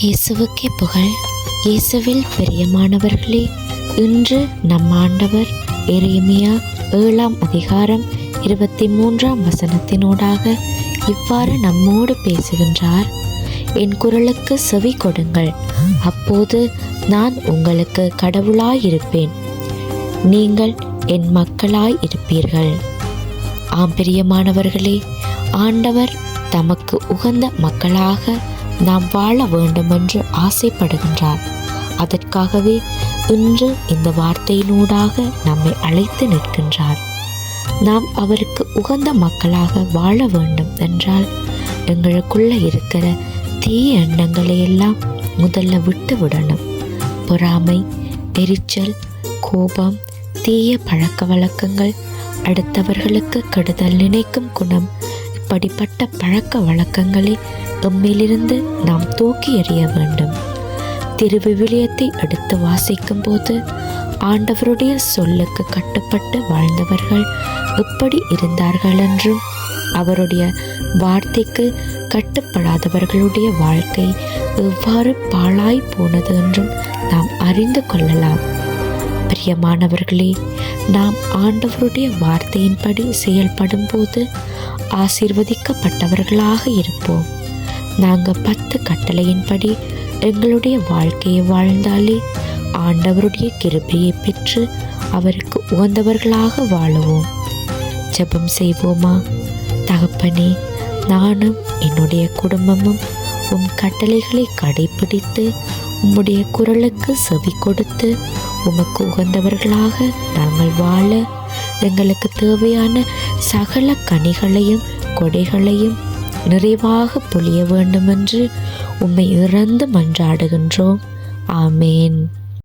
இயேசுவுக்கே புகழ். இயேசுவில் பிரியமானவர்களே, இன்று நம் ஆண்டவர் எரேமியா 7ஆம் அதிகாரம் 23ஆம் வசனத்தினூடாக இவ்வாறு நம்மோடு பேசுகின்றார். என் குரலுக்கு செவி கொடுங்கள், அப்போது நான் உங்களுக்கு கடவுளாயிருப்பேன், நீங்கள் என் மக்களாய் இருப்பீர்கள். ஆம் பிரியமானவர்களே, ஆண்டவர் தமக்கு உகந்த மக்களாக நாம் வாழ வேண்டுமென்று ஆசைப்படுகின்றார். அதற்காகவே இன்று இந்த வார்த்தையினூடாக நம்மை அழைத்து நிற்கின்றார். நாம் அவருக்கு உகந்த மக்களாக வாழ வேண்டும் என்றால் எங்களுக்குள்ள இருக்கிற தீய எண்ணங்களை எல்லாம் முதல்ல விட்டு விடணும். பொறாமை, எரிச்சல், கோபம், தீய பழக்க வழக்கங்கள், அடுத்தவர்களுக்கு கெடுதல் நினைக்கும் குணம், இப்படிப்பட்ட பழக்க வழக்கங்களை எம்மிலிருந்து நாம் தூக்கி எறிய வேண்டும். திருவிவிலியத்தை எடுத்து வாசிக்கும் போது ஆண்டவருடைய சொல்லுக்கு கட்டுப்பட்டு வாழ்ந்தவர்கள் எப்படி இருந்தார்கள் என்றும், அவருடைய வார்த்தைக்கு கட்டுப்படாதவர்களுடைய வாழ்க்கை எவ்வாறு பாழாய் போனது என்றும் நாம் அறிந்து கொள்ளலாம். பிரியமானவர்களே, நாம் ஆண்டவருடைய வார்த்தையின்படி செயல்படும் போது ஆசீர்வதிக்கப்பட்டவர்களாக இருப்போம். நாங்கள் 10 கட்டளையின்படி எங்களுடைய வாழ்க்கையை வாழ்ந்தாலே ஆண்டவருடைய கிருபையை பெற்று அவருக்கு உகந்தவர்களாக வாழுவோம். ஜெபம் செய்வோமா? தகப்பனே, நானும் என்னுடைய குடும்பமும் உம் கட்டளைகளை கடைபிடித்து உம்முடைய குரலுக்கு செவி கொடுத்து உமக்கு உகந்தவர்களாக நாங்கள் வாழ எங்களுக்கு தேவையான சகல கனிகளையும் கொடைகளையும் நிறைவாக பொழிய வேண்டுமென்று உம்மை இறந்து மன்றாடுகின்றோம். ஆமேன்.